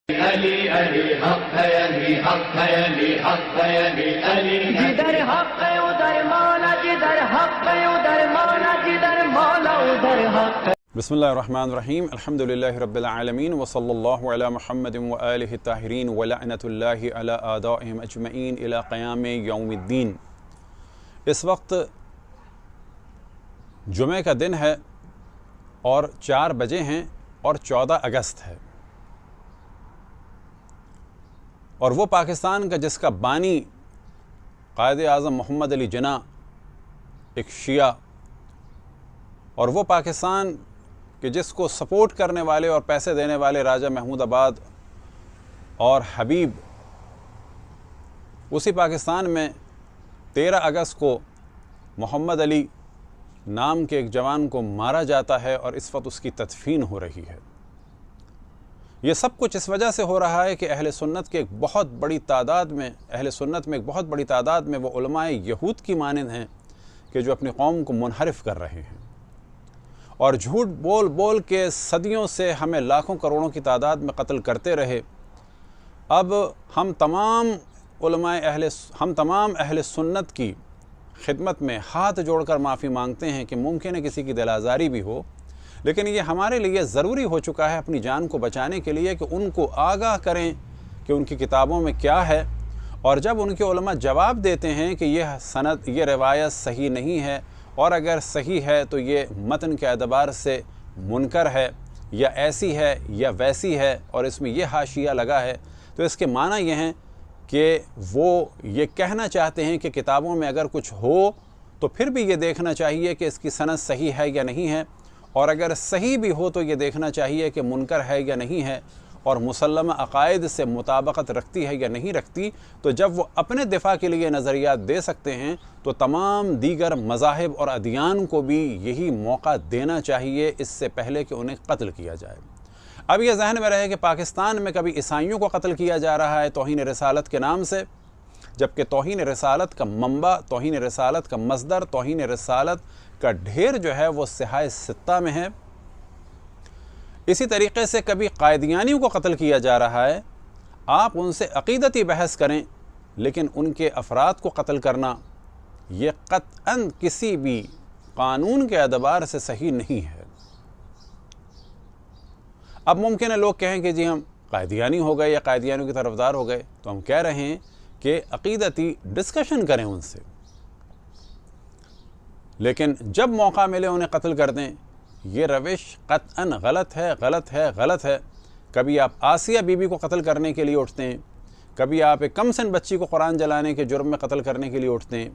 علی علی حق ہے، علی حق ہے، علی حق ہے، علی علی جدھر حق ہے ادھر مولا، جدھر حق ہے ادھر مولا، جدھر مولا ادھر حق ہے۔ بسم اللہ الرحمن الرحیم، الحمدللہ رب العالمین وصلی اللہ علی محمد وآلہ الطاہرین ولعنۃ اللہ علی اعدائہم اجمعین الی قیام یوم الدین۔ اس وقت جمعہ کا دن ہے اور 4 بجے ہیں اور 14 اگست ہے، اور وہ پاکستان کا جس کا بانی قائد اعظم محمد علی جناح ایک شیعہ، اور وہ پاکستان کہ جس کو سپورٹ کرنے والے اور پیسے دینے والے راجہ محمود آباد اور حبیب، اسی پاکستان میں 13 اگست کو محمد علی نام کے ایک جوان کو مارا جاتا ہے اور اس وقت اس کی تدفین ہو رہی ہے۔ یہ سب کچھ اس وجہ سے ہو رہا ہے کہ اہل سنت کے ایک بہت بڑی تعداد میں ایک بہت بڑی تعداد میں وہ علماء یہود کی مانند ہیں کہ جو اپنی قوم کو منحرف کر رہے ہیں اور جھوٹ بول بول کے صدیوں سے ہمیں لاکھوں کروڑوں کی تعداد میں قتل کرتے رہے۔ اب ہم تمام اہل سنت کی خدمت میں ہاتھ جوڑ کر معافی مانگتے ہیں کہ ممکن ہے کسی کی دل آزاری بھی ہو، لیکن یہ ہمارے لیے ضروری ہو چکا ہے اپنی جان کو بچانے کے لیے کہ ان کو آگاہ کریں کہ ان کی کتابوں میں کیا ہے، اور جب ان کے علماء جواب دیتے ہیں کہ یہ روایت صحیح نہیں ہے، اور اگر صحیح ہے تو یہ متن کے اعتبار سے منکر ہے یا ایسی ہے یا ویسی ہے اور اس میں یہ حاشیہ لگا ہے، تو اس کے معنی یہ ہیں کہ وہ یہ کہنا چاہتے ہیں کہ کتابوں میں اگر کچھ ہو تو پھر بھی یہ دیکھنا چاہیے کہ اس کی سند صحیح ہے یا نہیں ہے، اور اگر صحیح بھی ہو تو یہ دیکھنا چاہیے کہ منکر ہے یا نہیں ہے اور مسلمہ عقائد سے مطابقت رکھتی ہے یا نہیں رکھتی۔ تو جب وہ اپنے دفاع کے لیے نظریات دے سکتے ہیں تو تمام دیگر مذاہب اور ادیان کو بھی یہی موقع دینا چاہیے اس سے پہلے کہ انہیں قتل کیا جائے۔ اب یہ ذہن میں رہے کہ پاکستان میں کبھی عیسائیوں کو قتل کیا جا رہا ہے توہین رسالت کے نام سے، جبکہ توہین رسالت کا منبع، توہین رسالت کا مصدر، توہین رسالت کا ڈھیر جو ہے وہ صحائف 6 میں ہے۔ اسی طریقے سے کبھی قائدیانیوں کو قتل کیا جا رہا ہے، آپ ان سے عقیدتی بحث کریں لیکن ان کے افراد کو قتل کرنا یہ قطعاً کسی بھی قانون کے اعتبار سے صحیح نہیں ہے۔ اب ممکن ہے لوگ کہیں کہ جی ہم قائدیانی ہو گئے یا قائدیانیوں کی طرفدار ہو گئے، تو ہم کہہ رہے ہیں کہ عقیدتی ڈسکشن کریں ان سے، لیکن جب موقع ملے انہیں قتل کر دیں، یہ روش قطعاً غلط ہے، غلط ہے، غلط ہے۔ کبھی آپ آسیہ بی بی کو قتل کرنے کے لیے اٹھتے ہیں، کبھی آپ ایک کم سن بچی کو قرآن جلانے کے جرم میں قتل کرنے کے لیے اٹھتے ہیں،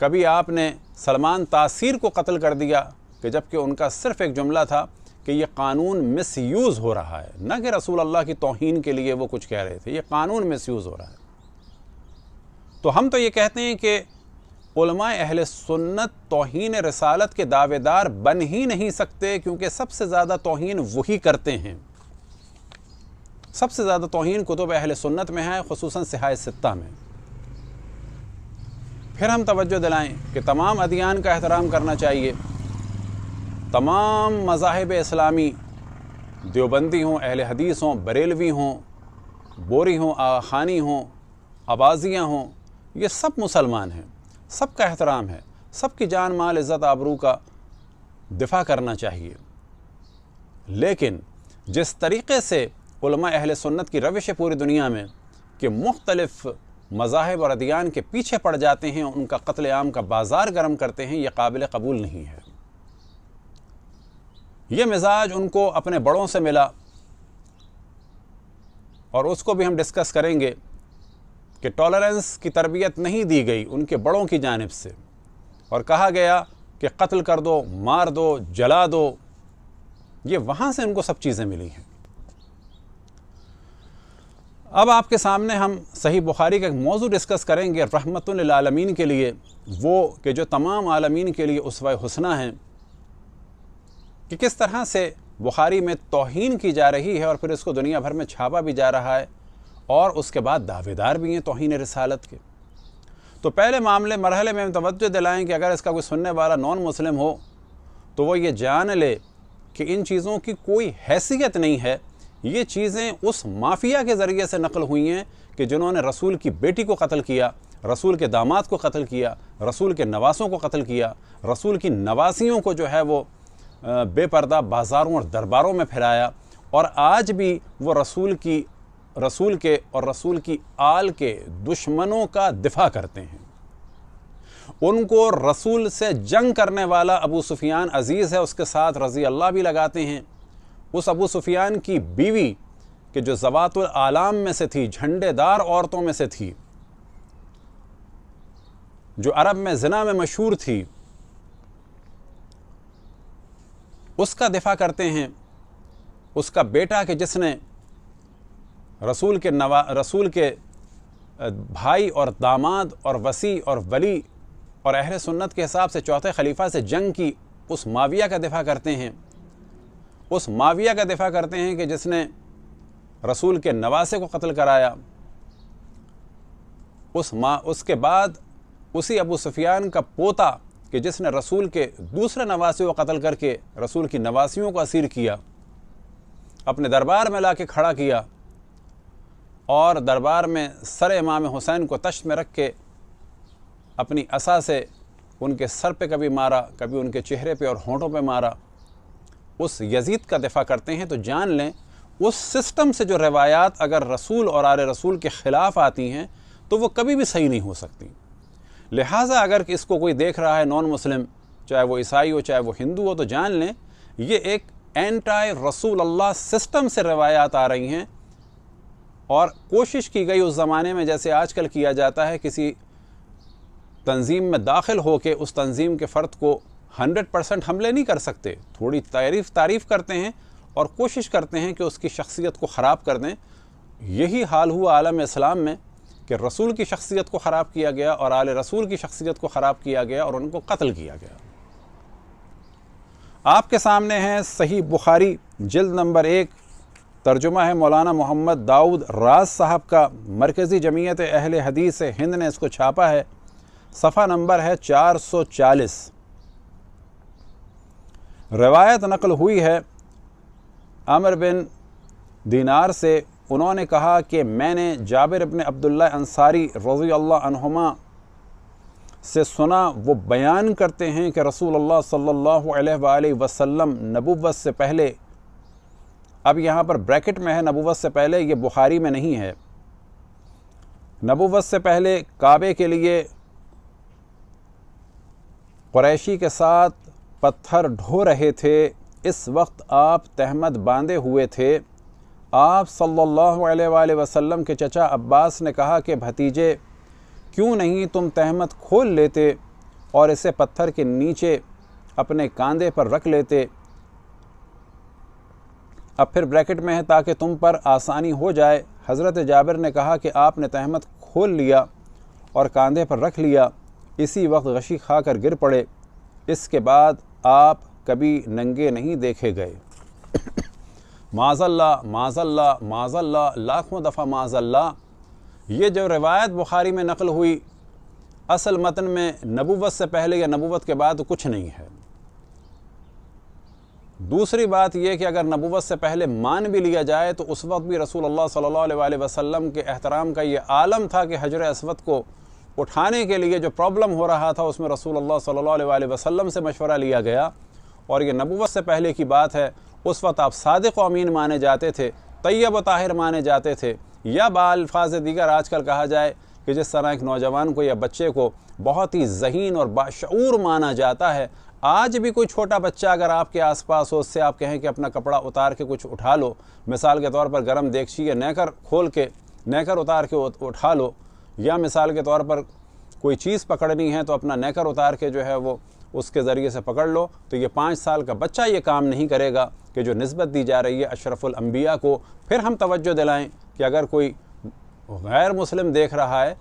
کبھی آپ نے سلمان تاثیر کو قتل کر دیا کہ جبکہ ان کا صرف ایک جملہ تھا کہ یہ قانون مس یوز ہو رہا ہے، نہ کہ رسول اللہ کی توہین کے لیے وہ کچھ کہہ رہے تھے، یہ قانون مس یوز ہو رہا ہے۔ تو ہم تو یہ کہتے ہیں کہ علماء اہل سنت توہین رسالت کے دعوے دار بن ہی نہیں سکتے، کیونکہ سب سے زیادہ توہین وہی کرتے ہیں۔ سب سے زیادہ توہین کتب اہل سنت میں ہے، خصوصاً صحائف 6 میں۔ پھر ہم توجہ دلائیں کہ تمام ادیان کا احترام کرنا چاہیے، تمام مذاہب اسلامی، دیوبندی ہوں، اہل حدیث ہوں، بریلوی ہوں، بوری ہوں، آخانی ہوں، عباضیہ ہوں، یہ سب مسلمان ہیں، سب کا احترام ہے، سب کی جان مال عزت آبرو کا دفاع کرنا چاہیے۔ لیکن جس طریقے سے علماء اہل سنت کی روش ہے پوری دنیا میں کہ مختلف مذاہب اور ادیان کے پیچھے پڑ جاتے ہیں، ان کا قتل عام کا بازار گرم کرتے ہیں، یہ قابل قبول نہیں ہے۔ یہ مزاج ان کو اپنے بڑوں سے ملا، اور اس کو بھی ہم ڈسکس کریں گے کہ ٹالرنس کی تربیت نہیں دی گئی ان کے بڑوں کی جانب سے، اور کہا گیا کہ قتل کر دو، مار دو، جلا دو، یہ وہاں سے ان کو سب چیزیں ملی ہیں۔ اب آپ کے سامنے ہم صحیح بخاری کا ایک موضوع ڈسکس کریں گے رحمت للعالمین کے لیے، وہ کہ جو تمام عالمین کے لیے اسوہ حسنہ ہیں، کہ کس طرح سے بخاری میں توہین کی جا رہی ہے اور پھر اس کو دنیا بھر میں چھاپا بھی جا رہا ہے، اور اس کے بعد دعوے دار بھی ہیں توہین رسالت کے۔ تو پہلے مرحلے میں ہم توجہ دلائیں کہ اگر اس کا کوئی سننے والا نان مسلم ہو تو وہ یہ جان لے کہ ان چیزوں کی کوئی حیثیت نہیں ہے، یہ چیزیں اس مافیا کے ذریعے سے نقل ہوئی ہیں کہ جنہوں نے رسول کی بیٹی کو قتل کیا، رسول کے داماد کو قتل کیا، رسول کے نواسوں کو قتل کیا، رسول کی نواسیوں کو جو ہے وہ بے پردہ بازاروں اور درباروں میں پھیلایا، اور آج بھی وہ رسول کے اور رسول کی آل کے دشمنوں کا دفاع کرتے ہیں۔ ان کو رسول سے جنگ کرنے والا ابو سفیان عزیز ہے، اس کے ساتھ رضی اللہ بھی لگاتے ہیں۔ اس ابو سفیان کی بیوی کہ جو ذوات العالام میں سے تھی، جھنڈے دار عورتوں میں سے تھی، جو عرب میں زنا میں مشہور تھی، اس کا دفاع کرتے ہیں۔ اس کا بیٹا کہ جس نے رسول کے بھائی اور داماد اور وصی اور ولی اور اہل سنت کے حساب سے چوتھے خلیفہ سے جنگ کی، اس معاویہ کا دفاع کرتے ہیں۔ اس معاویہ کا دفاع کرتے ہیں کہ جس نے رسول کے نواسے کو قتل کرایا۔ اس کے بعد اسی ابو سفیان کا پوتا کہ جس نے رسول کے دوسرے نواسے کو قتل کر کے رسول کی نواسیوں کو اسیر کیا، اپنے دربار میں لا کے کھڑا کیا، اور دربار میں سر امام حسین کو تشت میں رکھ کے اپنی عصا سے ان کے سر پہ کبھی مارا، کبھی ان کے چہرے پہ اور ہونٹوں پہ مارا، اس یزید کا دفاع کرتے ہیں۔ تو جان لیں اس سسٹم سے جو روایات اگر رسول اور آل رسول کے خلاف آتی ہیں تو وہ کبھی بھی صحیح نہیں ہو سکتی۔ لہٰذا اگر اس کو کوئی دیکھ رہا ہے نان مسلم، چاہے وہ عیسائی ہو چاہے وہ ہندو ہو، تو جان لیں یہ ایک اینٹائی رسول اللہ سسٹم سے روایات آ رہی ہیں، اور کوشش کی گئی اس زمانے میں جیسے آج کل کیا جاتا ہے، کسی تنظیم میں داخل ہو کے اس تنظیم کے فرد کو 100% حملے نہیں کر سکتے، تھوڑی تعریف کرتے ہیں اور کوشش کرتے ہیں کہ اس کی شخصیت کو خراب کر دیں۔ یہی حال ہوا عالم اسلام میں کہ رسول کی شخصیت کو خراب کیا گیا اور آل رسول کی شخصیت کو خراب کیا گیا اور ان کو قتل کیا گیا۔ آپ کے سامنے ہے صحیح بخاری جلد نمبر 1، ترجمہ ہے مولانا محمد داؤد راز صاحب کا، مرکزی جمعیت اہل حدیث ہند نے اس کو چھاپا ہے، صفحہ نمبر ہے 440۔ روایت نقل ہوئی ہے عمر بن دینار سے، انہوں نے کہا کہ میں نے جابر بن عبداللہ انصاری رضی اللہ عنہما سے سنا، وہ بیان کرتے ہیں کہ رسول اللہ صلی اللہ علیہ وآلہ وسلم نبوت سے پہلے، اب یہاں پر بریکٹ میں ہے نبوت سے پہلے، یہ بخاری میں نہیں ہے، نبوت سے پہلے کعبے کے لیے قریشی کے ساتھ پتھر ڈھو رہے تھے۔ اس وقت آپ تہمت باندھے ہوئے تھے۔ آپ صلی اللہ علیہ وآلہ وسلم کے چچا عباس نے کہا کہ بھتیجے کیوں نہیں تم تہمت کھول لیتے اور اسے پتھر کے نیچے اپنے کاندھے پر رکھ لیتے، اب پھر بریکٹ میں ہے تاکہ تم پر آسانی ہو جائے۔ حضرت جابر نے کہا کہ آپ نے تہمت کھول لیا اور کاندھے پر رکھ لیا، اسی وقت غشی کھا کر گر پڑے، اس کے بعد آپ کبھی ننگے نہیں دیکھے گئے۔ معاذ اللہ معاذ اللہ معاذ اللہ، لاکھوں دفعہ معاذ اللہ۔ یہ جو روایت بخاری میں نقل ہوئی، اصل متن میں نبوت سے پہلے یا نبوت کے بعد کچھ نہیں ہے۔ دوسری بات یہ کہ اگر نبوت سے پہلے مان بھی لیا جائے تو اس وقت بھی رسول اللہ صلی اللہ علیہ وآلہ وسلم کے احترام کا یہ عالم تھا کہ حجر اسود کو اٹھانے کے لیے جو پرابلم ہو رہا تھا اس میں رسول اللہ صلی اللہ علیہ وآلہ وسلم سے مشورہ لیا گیا، اور یہ نبوت سے پہلے کی بات ہے۔ اس وقت آپ صادق و امین مانے جاتے تھے، طیب و طاہر مانے جاتے تھے، یا بالفاظ دیگر آج کل کہا جائے کہ جس طرح ایک نوجوان کو یا بچے کو بہت ہی ذہین اور باشعور مانا جاتا ہے۔ آج بھی کوئی چھوٹا بچہ اگر آپ کے آس پاس ہو، اس سے آپ کہیں کہ اپنا کپڑا اتار کے کچھ اٹھا لو، مثال کے طور پر گرم دیگچی یا نیکر کھول کے نیکر اتار کے اٹھا لو، یا مثال کے طور پر کوئی چیز پکڑنی ہے تو اپنا نیکر اتار کے جو ہے وہ اس کے ذریعے سے پکڑ لو، تو یہ 5 سال کا بچہ یہ کام نہیں کرے گا کہ جو نسبت دی جا رہی ہے اشرف الانبیاء کو۔ پھر ہم توجہ دلائیں کہ اگر کوئی غیر مسلم دیکھ رہا ہے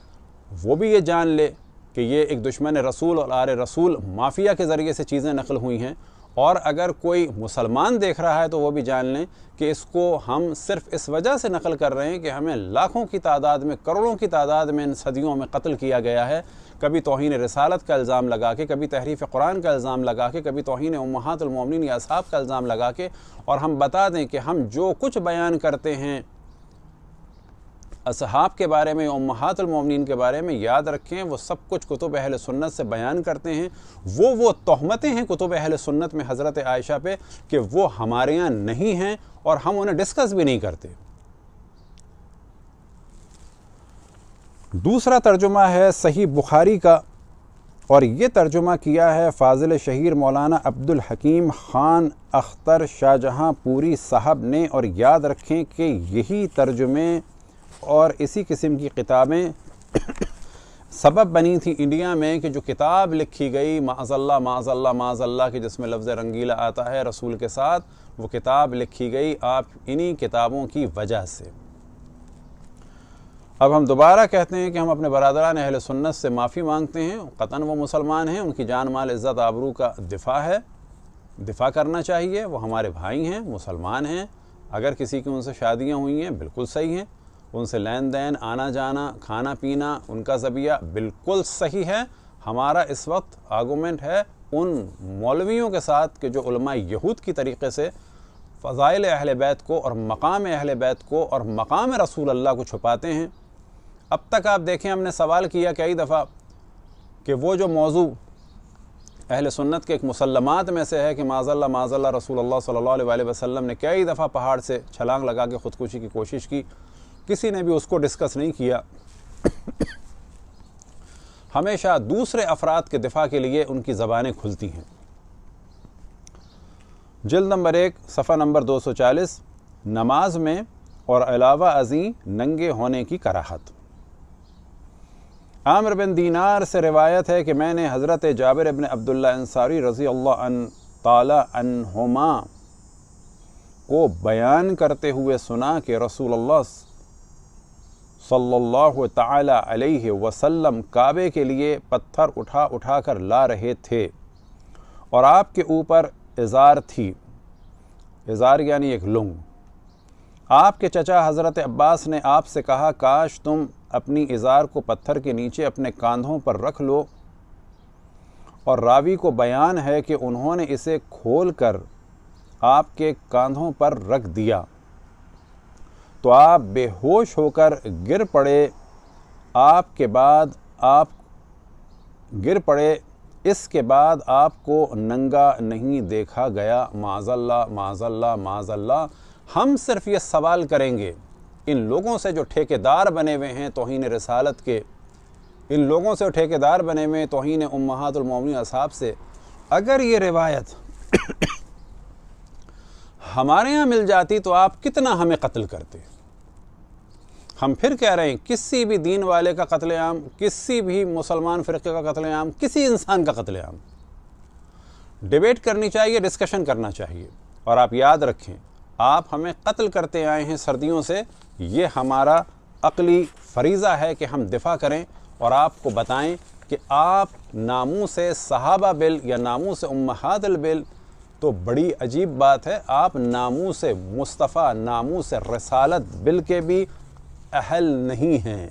وہ بھی یہ جان لے کہ یہ ایک دشمن رسول اور آل رسول مافیا کے ذریعے سے چیزیں نقل ہوئی ہیں، اور اگر کوئی مسلمان دیکھ رہا ہے تو وہ بھی جان لیں کہ اس کو ہم صرف اس وجہ سے نقل کر رہے ہیں کہ ہمیں لاکھوں کی تعداد میں، کروڑوں کی تعداد میں ان صدیوں میں قتل کیا گیا ہے، کبھی توہین رسالت کا الزام لگا کے، کبھی تحریف قرآن کا الزام لگا کے، کبھی توہین امہات المومنین یا اصحاب کا الزام لگا کے، اور ہم بتا دیں کہ ہم جو کچھ بیان کرتے ہیں اصحاب کے بارے میں، امہات المومنین کے بارے میں، یاد رکھیں وہ سب کچھ کتب اہل سنت سے بیان کرتے ہیں۔ وہ تہمتیں ہیں کتب اہل سنت میں حضرت عائشہ پہ کہ وہ ہمارے یہاں نہیں ہیں اور ہم انہیں ڈسکس بھی نہیں کرتے۔ دوسرا ترجمہ ہے صحیح بخاری کا، اور یہ ترجمہ کیا ہے فاضل شہیر مولانا عبد الحکیم خان اختر شاہ جہاں پوری صاحب نے، اور یاد رکھیں کہ یہی ترجمے اور اسی قسم کی کتابیں سبب بنی تھی انڈیا میں کہ جو کتاب لکھی گئی معاذ اللہ معاذ اللہ معاذ اللہ کہ جس میں لفظ رنگیلا آتا ہے رسول کے ساتھ، وہ کتاب لکھی گئی آپ انہی کتابوں کی وجہ سے۔ اب ہم دوبارہ کہتے ہیں کہ ہم اپنے برادران اہل سنت سے معافی مانگتے ہیں، قطعاً وہ مسلمان ہیں، ان کی جان مال عزت آبرو کا دفاع ہے، دفاع کرنا چاہیے، وہ ہمارے بھائی ہیں، مسلمان ہیں، اگر کسی کی ان سے شادیاں ہوئی ہیں بالکل صحیح ہیں، ان سے لین دین، آنا جانا، کھانا پینا، ان کا ذبیحہ بالکل صحیح ہے۔ ہمارا اس وقت آرگومنٹ ہے ان مولویوں کے ساتھ کہ جو علماء یہود کی طریقے سے فضائل اہل بیت کو اور مقام اہل بیت کو اور مقام رسول اللہ کو چھپاتے ہیں۔ اب تک آپ دیکھیں ہم نے سوال کیا کئی دفعہ کہ وہ جو موضوع اہل سنت کے ایک مسلمات میں سے ہے کہ معاذ اللہ رسول اللہ صلی اللہ علیہ وسلم نے کئی دفعہ پہاڑ سے چھلانگ لگا کے خودکشی کی کوشش کی، کسی نے بھی اس کو ڈسکس نہیں کیا۔ ہمیشہ دوسرے افراد کے دفاع کے لیے ان کی زبانیں کھلتی ہیں۔ جلد نمبر 1 صفحہ نمبر 240، نماز میں اور علاوہ ازیں ننگے ہونے کی کراہت۔ عامر بن دینار سے روایت ہے کہ میں نے حضرت جابر بن عبداللہ انصاری رضی اللہ تعالی عنہما کو بیان کرتے ہوئے سنا کہ رسول اللہ صلی اللہ تعالی علیہ وسلم کعبے کے لیے پتھر اٹھا کر لا رہے تھے اور آپ کے اوپر ازار تھی، ازار یعنی ایک لنگ۔ آپ کے چچا حضرت عباس نے آپ سے کہا کاش تم اپنی ازار کو پتھر کے نیچے اپنے کاندھوں پر رکھ لو، اور راوی کو بیان ہے کہ انہوں نے اسے کھول کر آپ کے کاندھوں پر رکھ دیا تو آپ بے ہوش ہو کر گر پڑے، اس کے بعد آپ کو ننگا نہیں دیکھا گیا۔ معاذ اللہ معاذ اللہ معاذ اللہ۔ ہم صرف یہ سوال کریں گے ان لوگوں سے جو ٹھیکیدار بنے ہوئے ہیں توہین رسالت کے، ان لوگوں سے ٹھیکیدار بنے ہوئے توہین امہات المومنین اصحاب سے، اگر یہ روایت ہمارے ہاں مل جاتی تو آپ کتنا ہمیں قتل کرتے۔ ہم پھر کہہ رہے ہیں کسی بھی دین والے کا قتل عام، کسی بھی مسلمان فرقے کا قتل عام، کسی انسان کا قتل عام، ڈیبیٹ کرنی چاہیے، ڈسکشن کرنا چاہیے۔ اور آپ یاد رکھیں آپ ہمیں قتل کرتے آئے ہیں سردیوں سے، یہ ہمارا عقلی فریضہ ہے کہ ہم دفاع کریں اور آپ کو بتائیں کہ آپ ناموس صحابہ بل یا ناموس امہات البل تو بڑی عجیب بات ہے، آپ ناموس مصطفیٰ، ناموس رسالت بل کے بھی اہل نہیں ہیں۔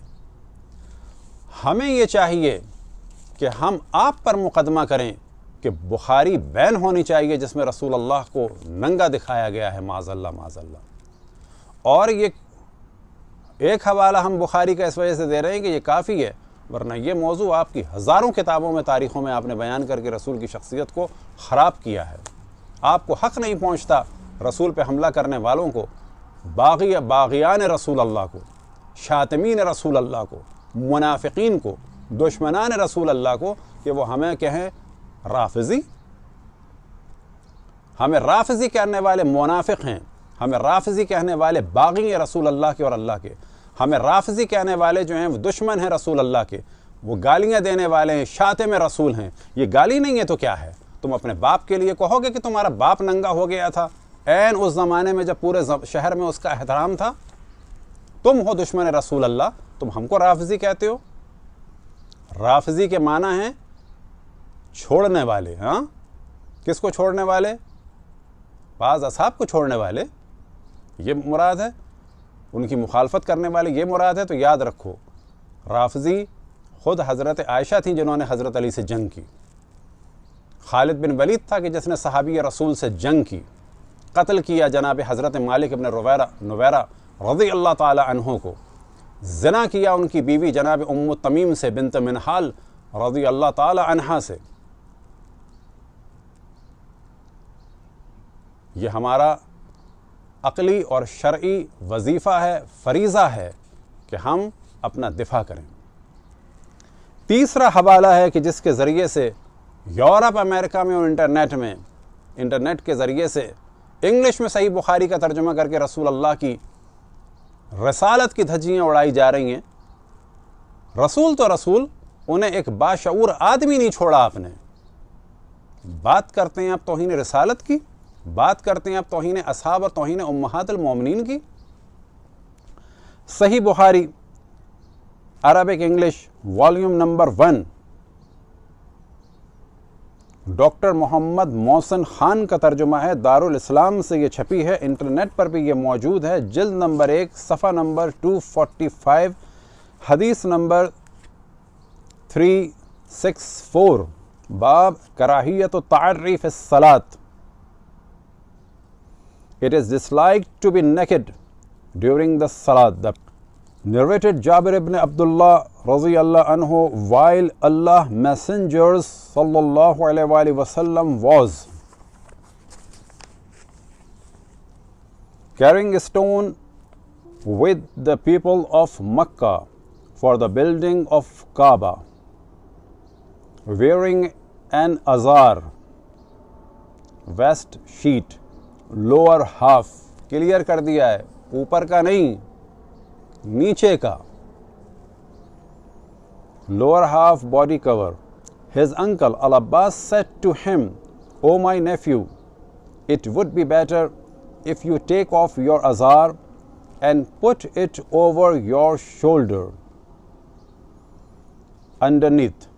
ہمیں یہ چاہیے کہ ہم آپ پر مقدمہ کریں کہ بخاری بین ہونی چاہیے جس میں رسول اللہ کو ننگا دکھایا گیا ہے، معاذ اللہ معاذ اللہ۔ اور یہ ایک حوالہ ہم بخاری کا اس وجہ سے دے رہے ہیں کہ یہ کافی ہے، ورنہ یہ موضوع آپ کی ہزاروں کتابوں میں تاریخوں میں آپ نے بیان کر کے رسول کی شخصیت کو خراب کیا ہے۔ آپ کو حق نہیں پہنچتا رسول پہ حملہ کرنے والوں کو، باغیان رسول اللہ کو، شاتمین رسول اللہ کو، منافقین کو، دشمنان رسول اللہ کو، کہ وہ ہمیں کہیں رافضی۔ ہمیں رافضی کہنے والے منافق ہیں، ہمیں رافضی کہنے والے باغی رسول اللہ کے اور اللہ کے، ہمیں رافضی کہنے والے جو ہیں وہ دشمن ہیں رسول اللہ کے، وہ گالیاں دینے والے ہیں، شاتم رسول ہیں۔ یہ گالی نہیں ہے تو کیا ہے؟ تم اپنے باپ کے لیے کہو گے کہ تمہارا باپ ننگا ہو گیا تھا عین اس زمانے میں جب پورے شہر میں اس کا احترام تھا؟ تم ہو دشمن رسول اللہ، تم ہم کو رافضی کہتے ہو؟ رافضی کے معنی ہیں چھوڑنے والے، ہاں کس کو چھوڑنے والے؟ بعض اصحاب کو چھوڑنے والے، یہ مراد ہے، ان کی مخالفت کرنے والے یہ مراد ہے۔ تو یاد رکھو، رافضی خود حضرت عائشہ تھیں جنہوں نے حضرت علی سے جنگ کی، خالد بن ولید تھا کہ جس نے صحابی رسول سے جنگ کی، قتل کیا جناب حضرت مالک ابن نویرہ رضی اللہ تعالی عنہ کو، زنا کیا ان کی بیوی جناب ام تمیم سے بنت منحال رضی اللہ تعالی عنہا سے۔ یہ ہمارا عقلی اور شرعی وظیفہ ہے، فریضہ ہے کہ ہم اپنا دفاع کریں۔ تیسرا حوالہ ہے کہ جس کے ذریعے سے یورپ، امریکہ میں اور انٹرنیٹ کے ذریعے سے انگلش میں صحیح بخاری کا ترجمہ کر کے رسول اللہ کی رسالت کی دھجیاں اڑائی جا رہی ہیں۔ رسول تو رسول، انہیں ایک باشعور آدمی نہیں چھوڑا آپ نے۔ بات کرتے ہیں آپ توہین رسالت کی، بات کرتے ہیں آپ توہین اصحاب اور توہین امہات المومنین کی۔ Sahih Bukhari Arabic English volume number 1، doctor Muhammad Muhsin Khan کا ترجمہ ہے، دارالاسلام سے یہ چھپی ہے، انٹرنیٹ پر بھی یہ موجود ہے، جلد نمبر 1، صفحہ نمبر 245، حدیث نمبر 364، باب کراہیت التعری فی الصلاۃ۔ It is disliked to be naked during the salat. The narrated Jabir ibn Abdullah radiyallahu anhu, while Allah messengers sallallahu alaihi wasallam was carrying a stone with the people of Makkah for the building of Kaaba, wearing an azar vest sheet, lower half, clear کر دیا ہے، اوپر کا نہیں، نیچے کا، lower half body cover. His uncle Al-Abbas said to him, "O my nephew, it would be better if you take off your azar and put it over your shoulder underneath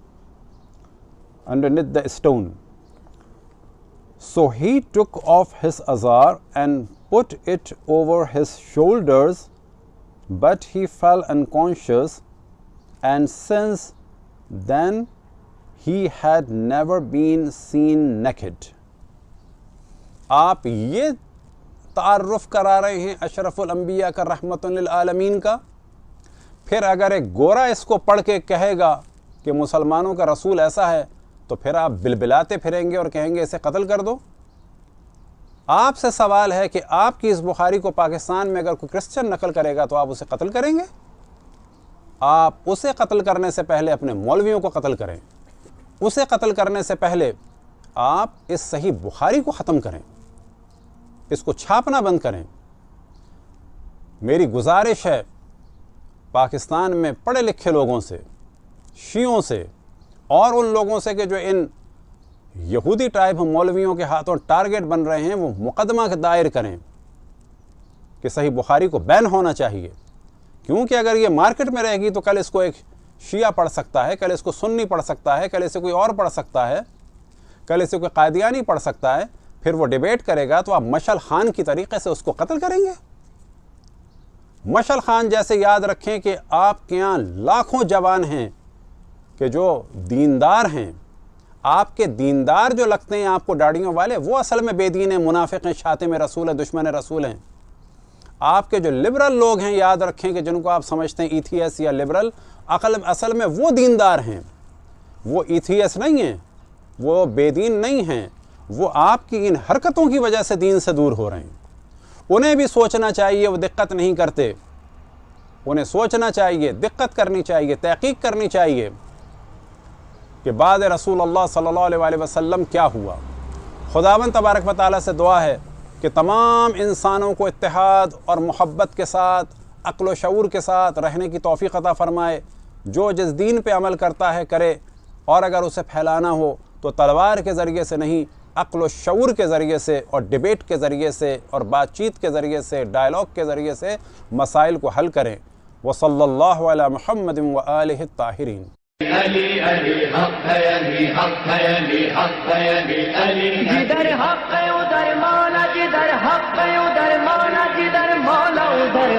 the stone." So he took off his azar and put it over his shoulders, but he fell unconscious, and since then he had never been seen naked. آپ یہ تعارف کرا رہے ہیں اشرف الانبیاء کا، رحمت للعالمین کا؟ پھر اگر ایک گورا اس کو پڑھ کے کہے گا کہ مسلمانوں کا رسول ایسا ہے، تو پھر آپ بلبلاتے پھریں گے اور کہیں گے اسے قتل کر دو۔ آپ سے سوال ہے کہ آپ کی اس بخاری کو پاکستان میں اگر کوئی کرسچن نقل کرے گا تو آپ اسے قتل کریں گے؟ آپ اسے قتل کرنے سے پہلے اپنے مولویوں کو قتل کریں، اسے قتل کرنے سے پہلے آپ اس صحیح بخاری کو ختم کریں، اس کو چھاپنا بند کریں۔ میری گزارش ہے پاکستان میں پڑھے لکھے لوگوں سے، شیعوں سے اور ان لوگوں سے کہ جو ان یہودی ٹائپ مولویوں کے ہاتھوں ٹارگٹ بن رہے ہیں، وہ مقدمہ دائر کریں کہ صحیح بخاری کو بین ہونا چاہیے، کیونکہ اگر یہ مارکیٹ میں رہے گی تو کل اس کو ایک شیعہ پڑھ سکتا ہے، کل اس کو سنی پڑھ سکتا ہے، کل اسے کوئی اور پڑھ سکتا ہے، کل اسے کوئی قادیانی پڑھ سکتا ہے، پھر وہ ڈیبیٹ کرے گا تو آپ مشعل خان کی طریقے سے اس کو قتل کریں گے۔ مشعل خان جیسے یاد رکھیں کہ آپ کے یہاں لاکھوں جوان ہیں کہ جو دیندار ہیں، آپ کے دیندار جو لگتے ہیں آپ کو داڑھیوں والے، وہ اصل میں بے دین ہیں، منافق ہیں، شاتم رسول ہیں، دشمن رسول ہیں۔ آپ کے جو لبرل لوگ ہیں، یاد رکھیں کہ جن کو آپ سمجھتے ہیں ایتھیس یا لبرل، اصل میں وہ دیندار ہیں، وہ ایتھیس نہیں ہیں، وہ بے دین نہیں ہیں، وہ آپ کی ان حرکتوں کی وجہ سے دین سے دور ہو رہے ہیں۔ انہیں بھی سوچنا چاہیے، وہ دقت نہیں کرتے، انہیں سوچنا چاہیے، دقت کرنی چاہیے، تحقیق کرنی چاہیے کہ بعد رسول اللہ صلی اللہ علیہ وسلم کیا ہوا۔ خداوند تبارک و تعالیٰ سے دعا ہے کہ تمام انسانوں کو اتحاد اور محبت کے ساتھ، عقل و شعور کے ساتھ رہنے کی توفیق عطا فرمائے۔ جو جس دین پہ عمل کرتا ہے کرے، اور اگر اسے پھیلانا ہو تو تلوار کے ذریعے سے نہیں، عقل و شعور کے ذریعے سے اور ڈیبیٹ کے ذریعے سے اور بات چیت کے ذریعے سے، ڈائلاگ کے ذریعے سے مسائل کو حل کریں۔ وصلی اللہ علی محمد وآلہ الطاہرین۔ علی علی حق ہے علی حق ہے علی حق ہے علی علی جدھر حق ہے ادھر مولا، جدھر حق ہے ادھر مولا، جدھر مولا ادھر